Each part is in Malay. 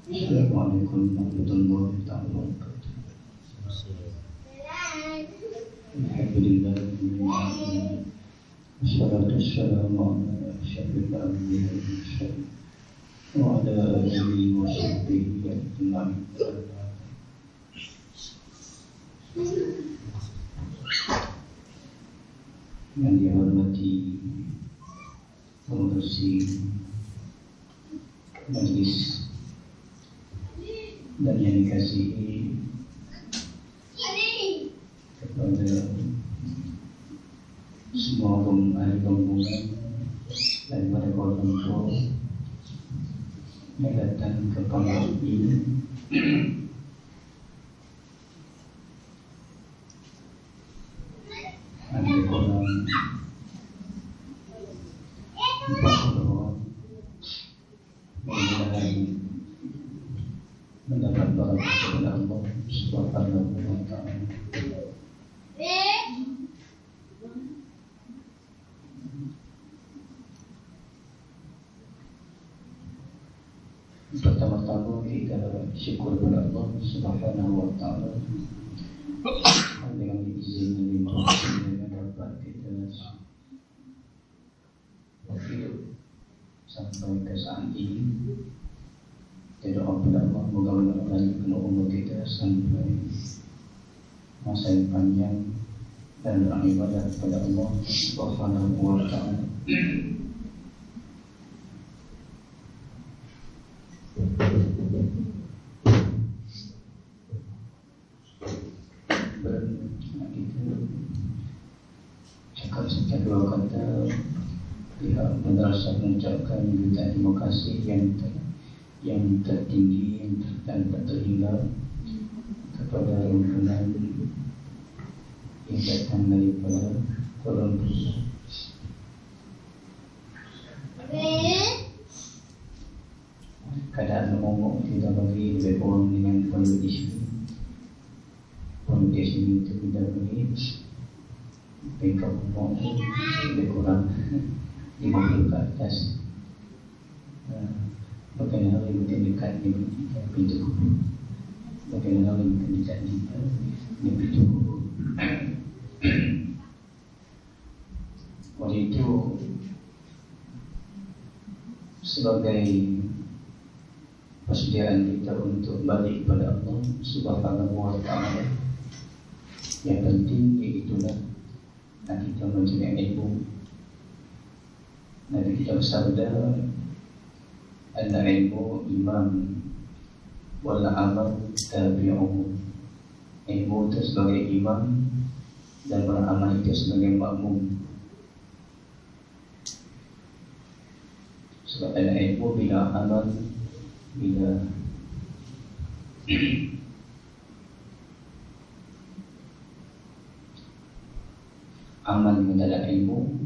Assalamualaikum warahmatullahi wabarakatuh. Alhamdulillah, wassalatu wassalamu ala asyrafil anbiya'i wal mursalin wa ala alihi wa sahbihi ajma'in. Yang dihormati pengurusi majlis dan yang dikasihi kepada semua ahli rombongan daripada Kuala Lumpur yang datang ke panggung ini, ada kurang 40 orang, mudah-mudahan mendapat balasan dari Allah Subhanahu wa ta'ala. Pertama-tama kita syukur kepada Allah Subhanahu wa ta'ala dengan izin dari Maha yang dapat kita hidup sampai ke saat ini. Kita doa kepada Allah moga-moga panjangkan umur kita sampai masa yang panjang dan beribadah kepada Allah Subhanahu wa ta'ala. Cakap dua kata, pihak madrasah mengucapkan jutaan terima kasih yang tertinggi dan tak terhingga kepada rombongan yang datang daripada Kuala Lumpur. Keadaan umum kita bagi lebih kurang dengan kondisi ini itu kita bagi bengkak umum lebih kurang 50 ke atas. Bagaimana lebih dekat di pintu, bagaimana lebih dekat di pintu. Oleh itu, sebagai persediaan kita untuk balik kepada Allah Subhanahu wa ta'ala, yang penting iaitulah kita mencari ilmu. Nabi kita bersabda, al-ilmu imam wal amal tabi'uhu. Ilmu itu sebagai imam dan beramal itu sebagai makmum. Sebab al-ilmu bila amal, bila amal dengan ada ilmu,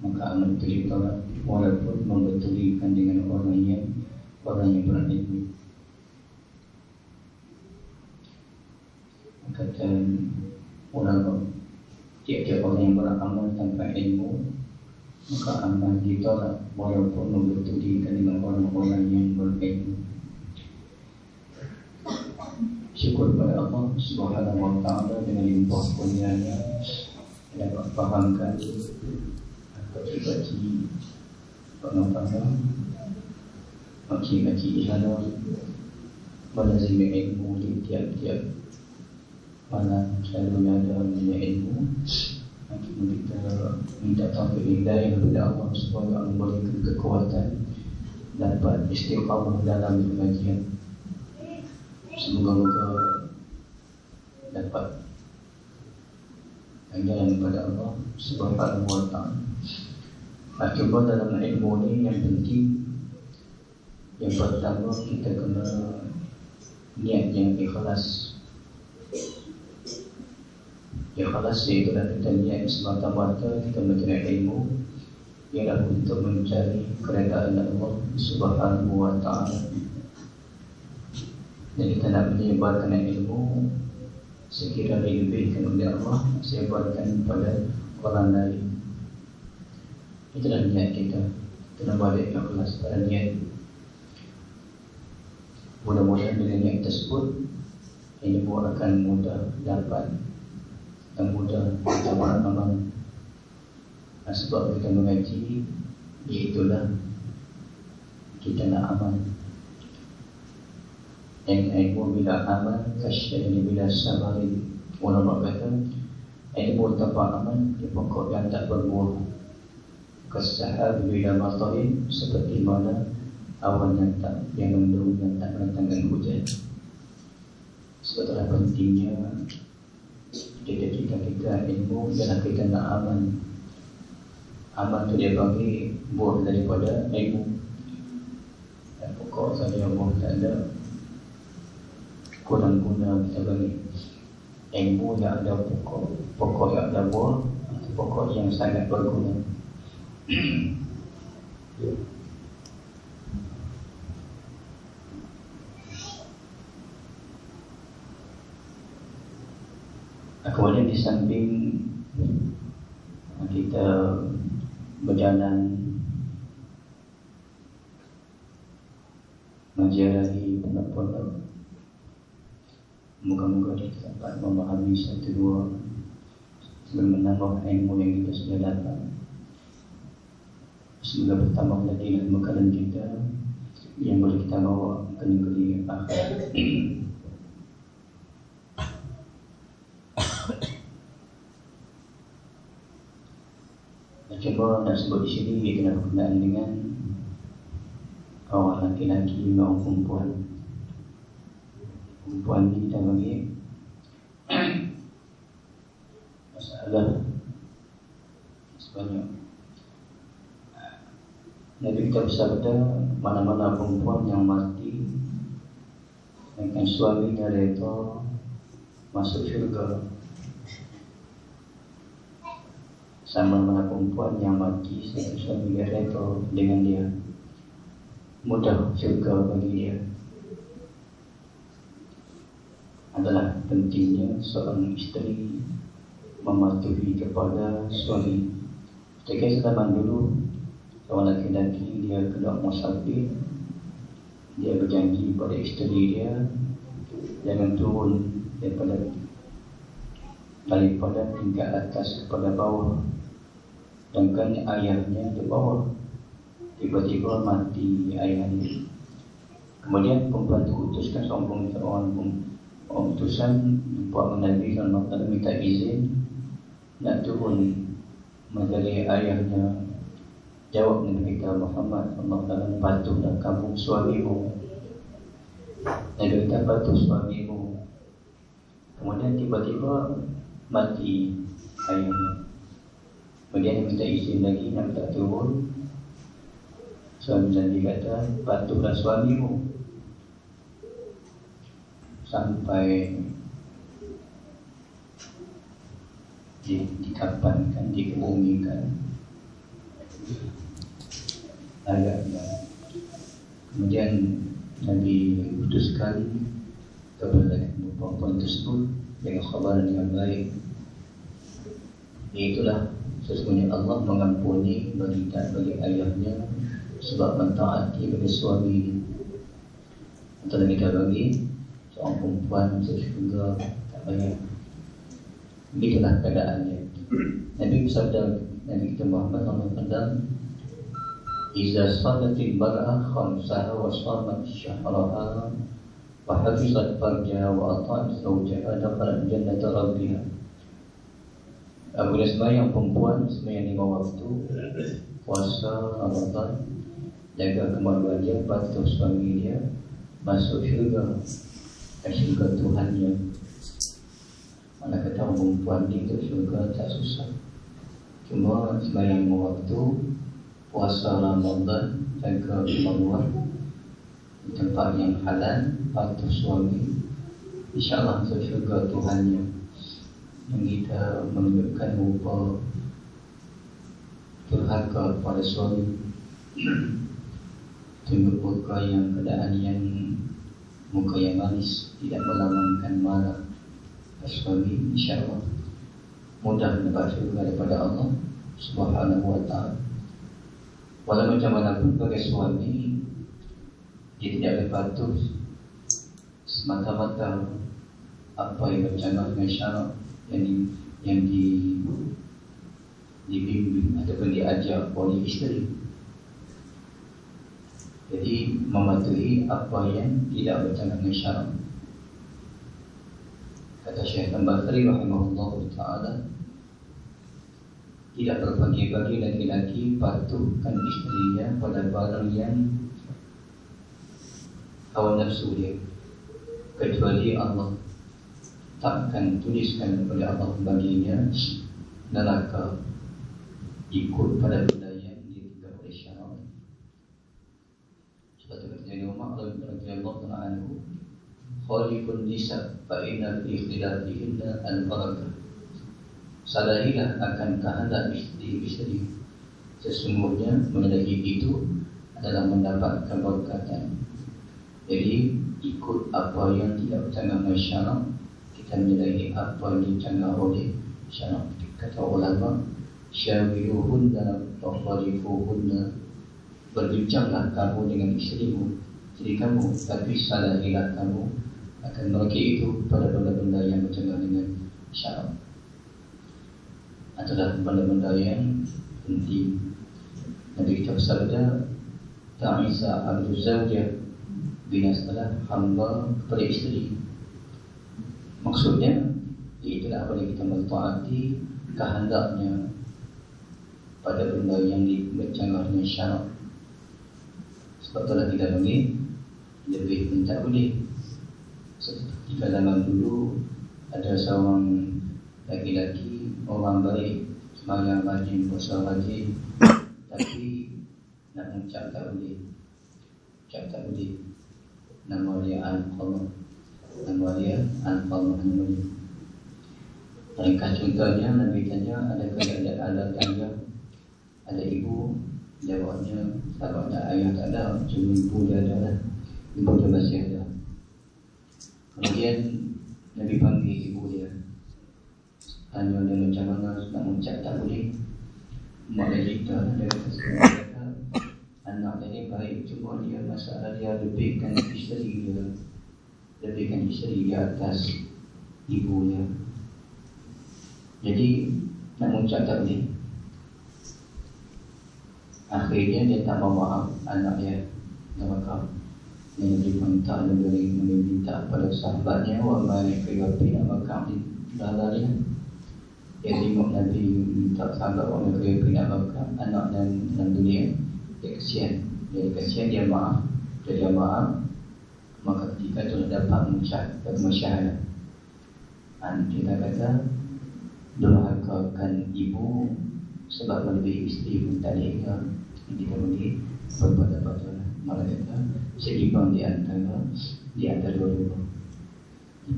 maka amal itu ditolak walaupun membetulikan dengan orang yang berilmu. Kata ulama, tiap-tiap orang yang beramal tanpa ilmu, maka amal ditolak walaupun membetulikan dengan orang-orang yang berilmu. Syukur kepada Allah Subhanahu wa ta'ala dengan limpah kurnianya dapat fahamkan bagi pengetahuan, bagi ihana melazimi ilmu di tiap-tiap malam selalu ada ilmu. Kita minta taufik hidayah kepada Allah supaya Allah memberikan kekuatan dapat istiqamah dalam pengajian. Semoga-moga dapat jalan kepada Allah Subhanahu wa ta'ala. Akibat dalam ilmu ini yang penting, yang pertama kita kena niat yang ikhlas. Ikhlas iaitu kita niat semata-mata kita mencari ilmu ialah untuk mencari keredaan Allah Subhanahu wa ta'ala. Dan kita nak menyebarkan ilmu sekiranya diberikan oleh Allah, sebarkan pada orang lain. Itulah niat kita. Kena balik ikhlas pada niat. Mudah-mudahan dengan yang tersebut ini pun akan mudah dapat dan mudah kita beramal. Sebab kita mengaji, iaitulah kita nak amal. Yang ilmu bila amal, kasyani bila sabarin. Ulama kata ilmu tanpa amal di pokok yang tak berbuah. Kasahab bila matarin, seperti mana awan yang mendung yang tak mendatangkan hujan. Sebetulnya pentingnya kita ilmu ialah kita nak amal. Amal tu dia bagi buah daripada ilmu. Dan pokok saja buah tak ada, kurang guna kita bagi. Ilmu yang ada pokok yang ada buah, pokok yang sangat berguna. Kemudian di samping kita berjalan menziarahi pondok-pondok, moga-moga kita dapat memahami satu dua sebelum menambah ilmu yang kita sudah dapat. Semoga bertambah lagi ilmu kalam kita yang boleh kita bawa ke negeri akhirat. Coba nak sebut di sini kena berkenaan dengan orang laki-laki maupun perempuan. Perempuan ni kita bagi masalah sebanyak. Nabi kita bersabda, mana-mana perempuan yang mati dengan suaminya redha masuk syurga. Sama mana perempuan yang mati dengan suami dia redha dengan dia, mudah syurga bagi dia. Adalah pentingnya seorang isteri mematuhi kepada suami. Ketika zaman dulu, seorang laki-laki dia keluar musafir, dia berjanji pada isteri dia jangan turun daripada tingkat atas kepada bawah. Sedangkan ayahnya di bawah, tiba-tiba mati ayahnya. Kemudian perempuan itu utuskan seorang utusan buat Nabi SAW minta izin nak turun menjadi ayahnya. Jawab Nabi kita Muhammad SAW, patuhlah kamu suamimu. Nabi kita patuh suamimu. Kemudian tiba-tiba mati ayahnya. Kemudian minta izin lagi nak minta turun. Suami Nabi kata, patuhlah suamimu sampai dikapankan, dikebumikan ayatnya. Kemudian Nabi putuskan kepada perempuan tersebut dengan khabar yang baik. Itulah sesungguhnya Allah mengampuni bagi ayahnya sebab mentaati bagi suami. Antara kita bagi seorang perempuan sesyurga tak banyak. Begitulah keadaannya. Nabi bersabda, Nabi kita Muhammad SAW, "Iza salatil mar'ah khamsaha wa shamat syahraha wa hafizat farjaha wa ata'at zawjaha dakhalat jannata rabbiha." Apabila sembahyang perempuan sembahyang 5 waktu, puasa Ramadan, jaga kemaluan dia, patuh suami dia, masuk syurga, syurga Tuhannya. Mana kata perempuan itu syurga tak susah. Cuma sembahyang 5 waktu, puasa Ramadan, jaga kemaluan di tempat yang halal, patuh suami, insyaAllah masuk syurga Tuhannya. Yang kita menunjukkan rupa durhaka kepada suami, tunjuk muka yang keadaan yang muka yang manis, tidak melamankan marah suami, insyaAllah mudah mendapat syurga daripada Allah Subhanahu wa ta'ala. Walau macam mana pun bagi suami, dia tidak boleh patuh semata-mata apa yang bercanggah dengan syarak yang dibimbing ataupun diajar oleh isteri. Jadi mematuhi apa yang tidak bercanggah dengan syarak. Kata Syekh Al-Basri rahimahullah ta'ala, tidak berbagi-bagi laki-laki patuhkan isterinya pada barang yang hawa nafsu dia, kecuali Allah takkan tuliskan kepada Allah baginya neraka ikut pada benda yang ditinggal oleh syarak. Seperti kata Umar radhiyallahu anhu, khalifun nisa fa inna fi ikhtilafihinna al-barakah. Sadarilah akan kehendak istri-istri, sesungguhnya menyelidiki itu adalah mendapat keberkatan. Jadi ikut apa yang tidak bercanggah dengan syarak, kita menyelidiki apa yang dicanggah oleh syarak. Kata ulama, syawiruhunna wa khalifuhunna, berbincanglah kamu dengan isterimu, jadi kamu, tapi sadarilah kamu akan mereka itu pada benda-benda yang bercanggah dengan syarak, adalah benda-benda yang penting. Nabi kita bersabda, ta'isa abdu zawjah, binasalah hamba kepada isteri. Maksudnya itulah apabila kita mentaati kehendaknya pada benda yang bercanggah dengan syarak. Sebab itulah kita bagi lebih minta boleh. Jika zaman dulu ada seorang laki-laki, orang baik, sembahyang rajin, puasa rajin, tapi nak mengucap tak boleh. Ucap tak boleh. Nama dia Al-Qamar. Nama dia Al-Qamar. Ringkas contohnya, Nabi tanya, adakah ada ayah, ada ibu? Jawabnya, tak ada ayah, tak ada. Cuma ibu dia ada lah. Ibu dia masih ada. Kemudian Nabi panggil ibu dia, tanya dia macam mana nak mengucap tak boleh. Mak dia cerita, dia kata anak dia ni baik, cuma dia masalah dia lebihkan isteri dia, lebihkan isteri dia atas ibu dia. Jadi nak mengucap tak boleh. Akhirnya dia tak mau maaf anak dia neraka. Nabi minta, Nabi minta pada sahabatnya, wa mai kayapi maka dalilnya. Jadi Nabi minta sahabat wa mai kayapi maka anak dan dunia dia kesian. Dia maaf. Dia maaf, maka ketika itu dapat mengucap syahadat. Kita kata durhakakan ibu sebab melebihi isteri pun tak ada. Kita boleh berpada-pada malah kata seimbang di antara dua-dua.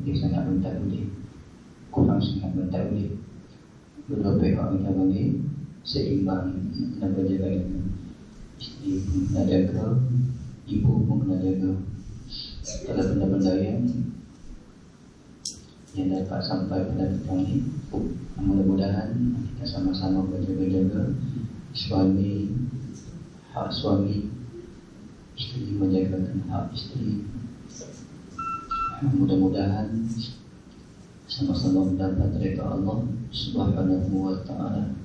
Dia sangat minta boleh, kurang sangat minta boleh. Dua pihak kita boleh seimbang dan berjaga. Isteri pun kena jaga, ibu pun kena jaga. Kalau benda-benda yang dapat sampai pada petang ini, mudah-mudahan kita sama-sama berjaga-jaga. Suami, hak suami, isteri menjagakan hak isteri. Mudah-mudahan sama-sama mendapat redha Allah Subhanahu wa ta'ala.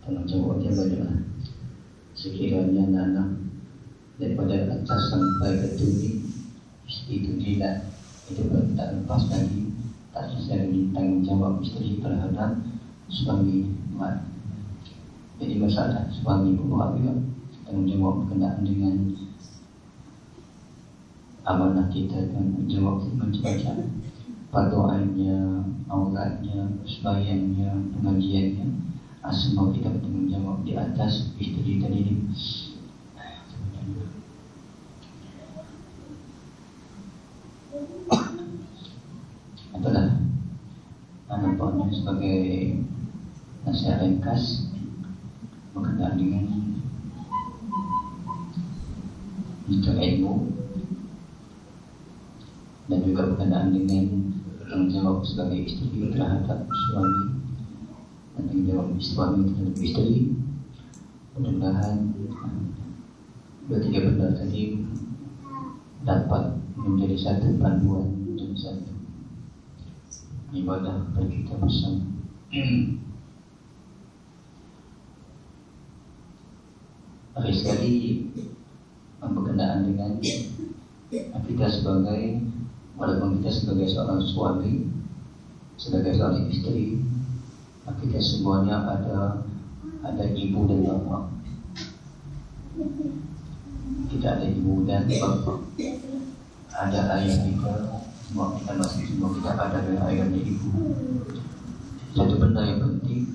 Tolong jawabnya bagaimana? Sekiranya anak daripada atas sampai ke tuli isteri itu tidak, itu tak lepas lagi, tak selesai tanggungjawab isteri terhadap suami. Jadi masalah suami berat juga tanggungjawab berkenaan dengan amanah kita dan jawab macam-macam, paduannya, auratnya, sembahyangnya, pengajiannya, semua kita bertanggungjawab di atas isteri tadi ini. Adalah nampaknya sebagai nasihat ringkas berkenaan dengan untuk ilmu dan juga berkenaan dengan tanggungjawab sebagai isteri terhadap suami. tanggung jawab suami terhadap istri. Mudah-mudahan 2-3 benda tadi dapat menjadi satu panduan dan satu ibadah bagi kita bersama. Akhir sekali berkenaan dengan kita sebagai, walaupun kita sebagai seorang suami, sebagai seorang istri, kita semuanya ada ibu dan bapak. Kita ada ibu dan bapak, ada ayah kita, semua kita masih semua kita ada dari ayah dan ibu. Satu benda yang penting,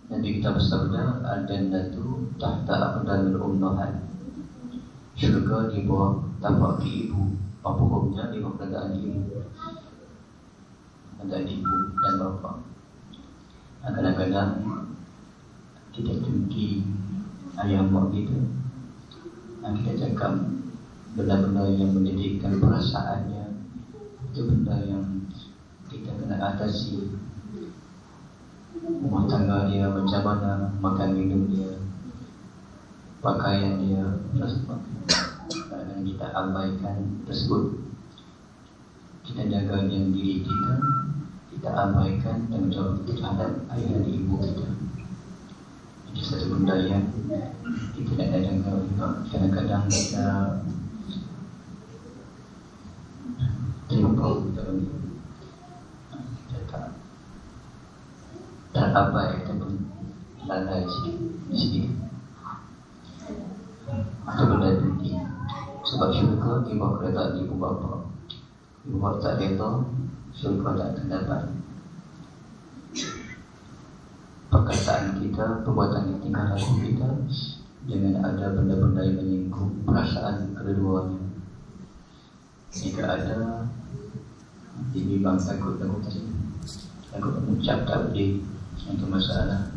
nanti kita bersabda, al-jannatu tahta aqdamil ummahat. Syurga di bawah tapak ibu. Apa hukumnya? Di bawah keadaan ibu. Keadaan ibu dan bapa. Kadang-kadang kita cuci ayah mak kita, kita cakap benda-benda yang mendidikkan perasaannya, itu benda yang kita kena atasi. Rumah tangga dia macam mana, makan minum dia, pakaian dia, kadang-kadang kita abaikan tersebut. Kita jaga yang diri kita abaikan dan menjawab terhadap ayah dan ibu kita. Itu satu benda yang kita tidak jaga juga. Kadang-kadang kita terlupa, kita terabai ataupun lalai sedikit. Itu benda penting. Sebab syurga di bawah keadaan ibu bapa. Ibu bapa tak reda, syurga tak akan dapat. Perkataan kita, perbuatan tingkah laku kita, jangan ada benda-benda yang menyinggung perasaan kedua-duanya. Jika ada, ini bang takut tadi, takut mengucap tak boleh, itu masalah.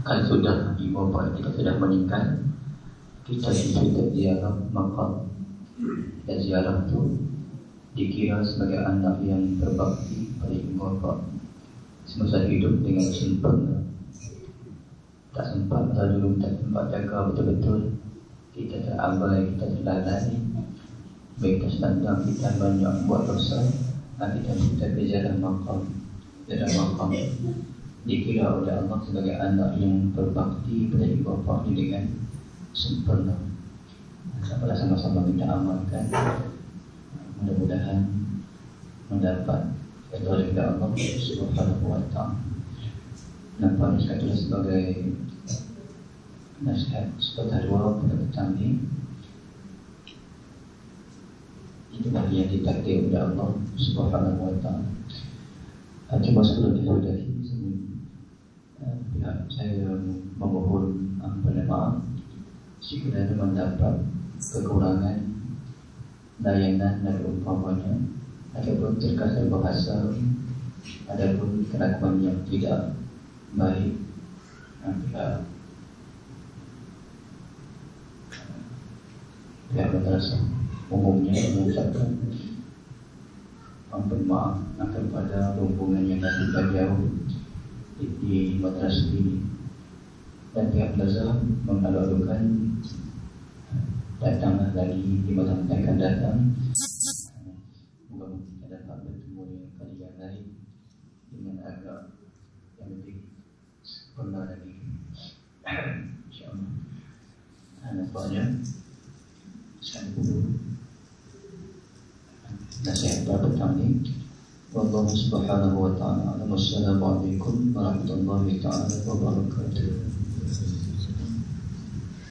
Kalau sudah ibu bapa kita sudah meninggal, kita tidak ziarah makam. Dan ziarah itu dikira sebagai anak yang berbakti pada ibu bapa semasa hidup dengan sempurna. Tak sempat lalu tak sempat jaga betul-betul, kita terabai, kita terlalai. Baik sedang kita banyak buat dosa, kita ke ziarah makam. Ziarah makam dikira oleh Allah sebagai anak yang berbakti pada ibu bapa dengan sempurna. Apabila sama-sama kita amalkan, mudah-mudahan mendapat redha dari Allah Subhanahu wa ta'ala. Nampak sekali sebagai nasihat sebagai dua pada petang ini. Itulah yang ditakdir oleh Allah Subhanahu wa ta'ala. Cuma sebelum disudahi, pihak saya memohon maaf sekiranya mendapat kekurangan layanan dan umpamanya, ataupun terkasar bahasa, ataupun kelakuan yang tidak baik, pihak madrasah umumnya mengucapkan ampun maaf kepada rombongan yang datang jauh di madrasah ini, dan pihak madrasah mengalu-alukan datanglah lagi di masa yang akan datang. Moga kita dapat bertemu dengan kali yang lain dengan agak yang lebih sempurna lagi, InsyaAllah. Nampaknya saya dulu nasihat pada petang ini. Wallahu subhanahu wa ta'ala. Wassalamualaikum warahmatullahi ta'ala wabarakatuh.